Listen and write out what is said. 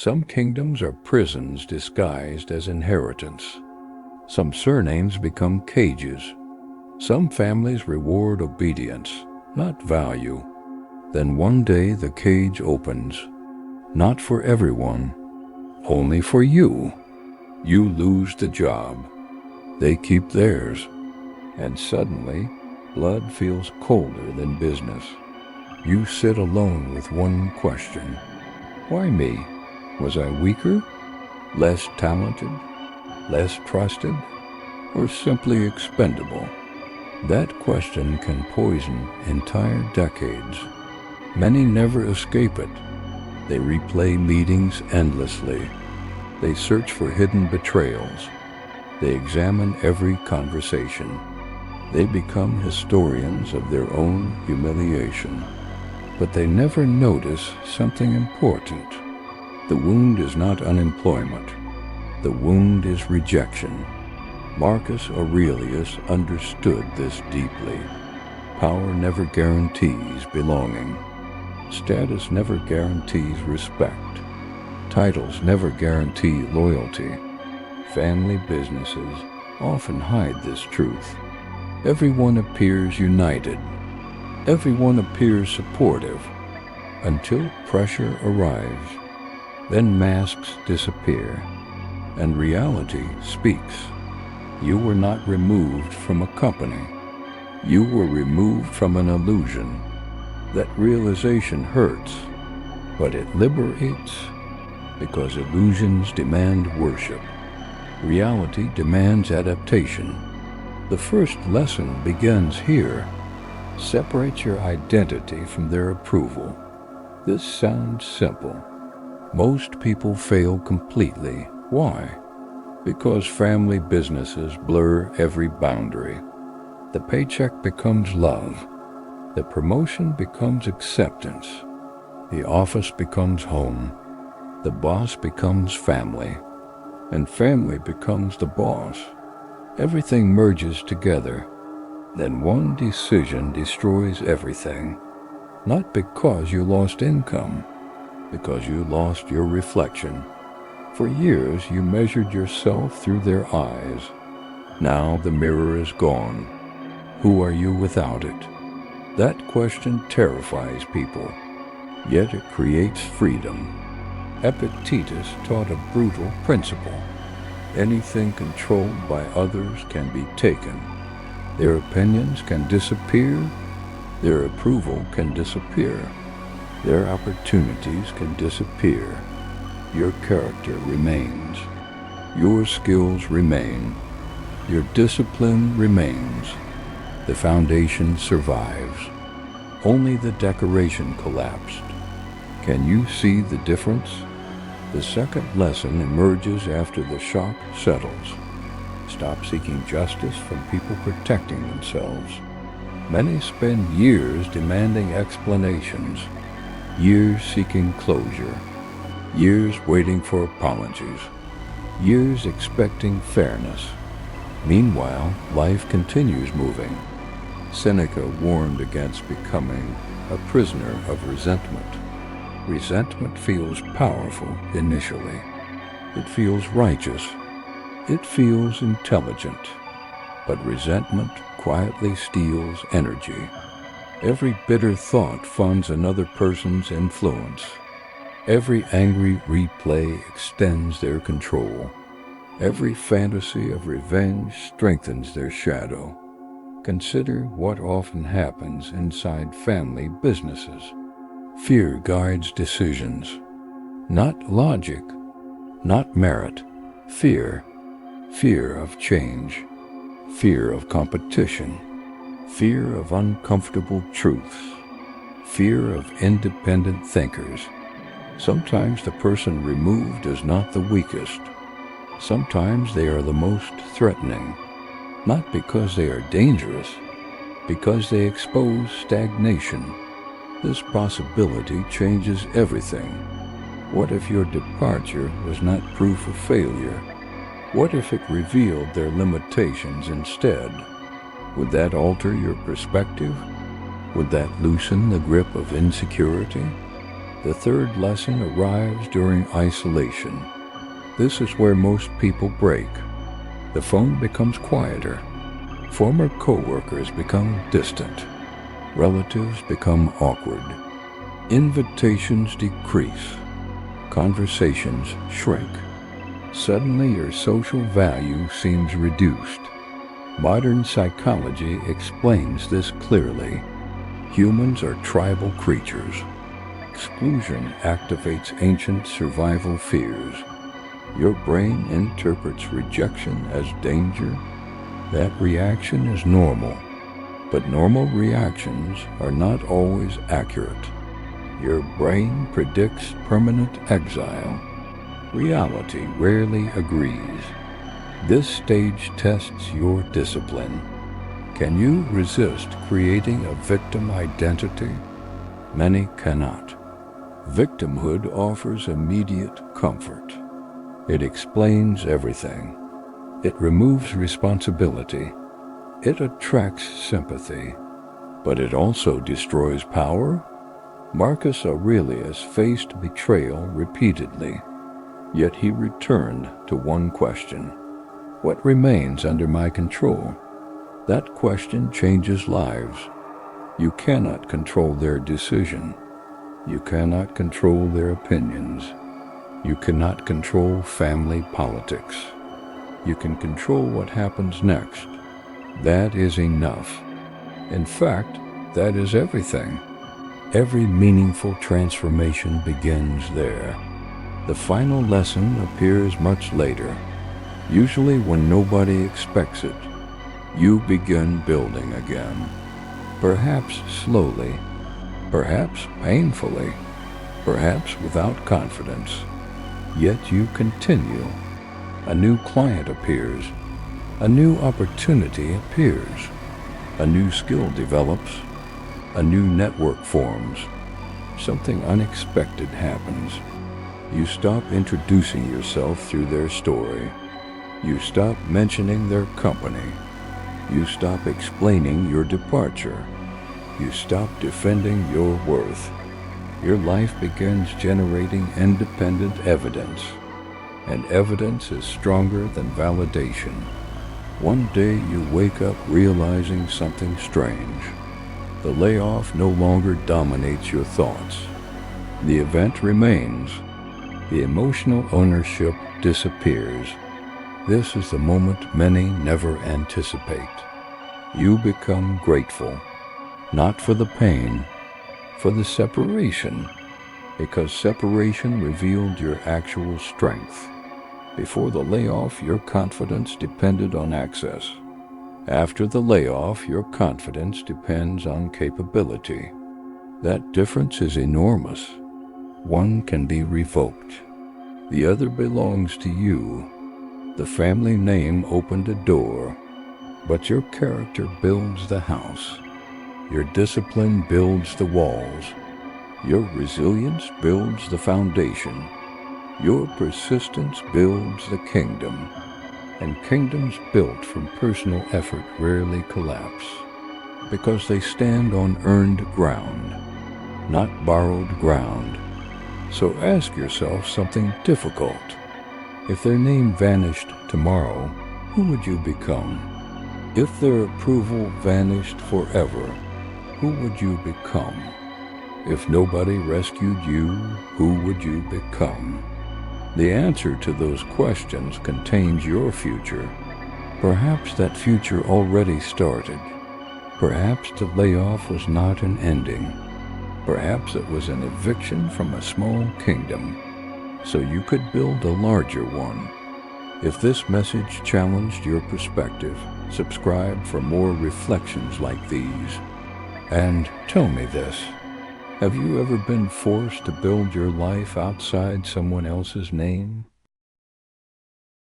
Some kingdoms are prisons disguised as inheritance. Some surnames become cages. Some families reward obedience, not value. Then one day the cage opens, not for everyone, only for you. You lose the job. They keep theirs. And suddenly, blood feels colder than business. You sit alone with one question. Why me? Was I weaker? Less talented? Less trusted? Or simply expendable? That question can poison entire decades. Many never escape it. They replay meetings endlessly. They search for hidden betrayals. They examine every conversation. They become historians of their own humiliation. But they never notice something important. The wound is not unemployment. The wound is rejection. Marcus Aurelius understood this deeply. Power never guarantees belonging. Status never guarantees respect. Titles never guarantee loyalty. Family businesses often hide this truth. Everyone appears united. Everyone appears supportive until pressure arrives. Then masks disappear, and reality speaks. You were not removed from a company. You were removed from an illusion. That realization hurts, but it liberates, because illusions demand worship. Reality demands adaptation. The first lesson begins here. Separate your identity from their approval. This sounds simple. Most people fail completely. Why? Because family businesses blur every boundary. The paycheck becomes love. The promotion becomes acceptance. The office becomes home. The boss becomes family. And family becomes the boss. Everything merges together. Then one decision destroys everything. Not because you lost income, because you lost your reflection. For years you measured yourself through their eyes. Now the mirror is gone. Who are you without it? That question terrifies people, yet it creates freedom. Epictetus taught a brutal principle. Anything controlled by others can be taken. Their opinions can disappear. Their approval can disappear. Their opportunities can disappear. Your character remains. Your skills remain. Your discipline remains. The foundation survives. Only the decoration collapsed. Can you see the difference? The second lesson emerges after the shock settles. Stop seeking justice from people protecting themselves. Many spend years demanding explanations, years seeking closure, years waiting for apologies, years expecting fairness. Meanwhile, life continues moving. Seneca warned against becoming a prisoner of resentment. Resentment feels powerful initially. It feels righteous. It feels intelligent. But resentment quietly steals energy. Every bitter thought funds another person's influence. Every angry replay extends their control. Every fantasy of revenge strengthens their shadow. Consider what often happens inside family businesses. Fear guides decisions. Not logic, not merit. Fear. Fear of change. Fear of competition. Fear of uncomfortable truths. Fear of independent thinkers. Sometimes the person removed is not the weakest. Sometimes they are the most threatening. Not because they are dangerous, because they expose stagnation. This possibility changes everything. What if your departure was not proof of failure? What if it revealed their limitations instead? Would that alter your perspective? Would that loosen the grip of insecurity? The third lesson arrives during isolation. This is where most people break. The phone becomes quieter. Former co-workers become distant. Relatives become awkward. Invitations decrease. Conversations shrink. Suddenly your social value seems reduced. Modern psychology explains this clearly. Humans are tribal creatures. Exclusion activates ancient survival fears. Your brain interprets rejection as danger. That reaction is normal, but normal reactions are not always accurate. Your brain predicts permanent exile. Reality rarely agrees. This stage tests your discipline. Can you resist creating a victim identity? Many cannot. Victimhood offers immediate comfort. It explains everything. It removes responsibility. It attracts sympathy. But it also destroys power. Marcus Aurelius faced betrayal repeatedly, yet he returned to one question: what remains under my control? That question changes lives. You cannot control their decision. You cannot control their opinions. You cannot control family politics. You can control what happens next. That is enough. In fact, that is everything. Every meaningful transformation begins there. The final lesson appears much later, usually when nobody expects it. You begin building again. Perhaps slowly, perhaps painfully, perhaps without confidence. Yet you continue. A new client appears. A new opportunity appears. A new skill develops. A new network forms. Something unexpected happens. You stop introducing yourself through their story. You stop mentioning their company. You stop explaining your departure. You stop defending your worth. Your life begins generating independent evidence. And evidence is stronger than validation. One day you wake up realizing something strange. The layoff no longer dominates your thoughts. The event remains. The emotional ownership disappears. This is the moment many never anticipate. You become grateful, not for the pain, for the separation, because separation revealed your actual strength. Before the layoff, your confidence depended on access. After the layoff, your confidence depends on capability. That difference is enormous. One can be revoked. The other belongs to you. The family name opened a door, but your character builds the house. Your discipline builds the walls. Your resilience builds the foundation. Your persistence builds the kingdom. And kingdoms built from personal effort rarely collapse, because they stand on earned ground, not borrowed ground. So ask yourself something difficult. If their name vanished tomorrow, who would you become? If their approval vanished forever, who would you become? If nobody rescued you, who would you become? The answer to those questions contains your future. Perhaps that future already started. Perhaps the layoff was not an ending. Perhaps it was an eviction from a small kingdom, so you could build a larger one. If this message challenged your perspective, subscribe for more reflections like these. And tell me this. Have you ever been forced to build your life outside someone else's name?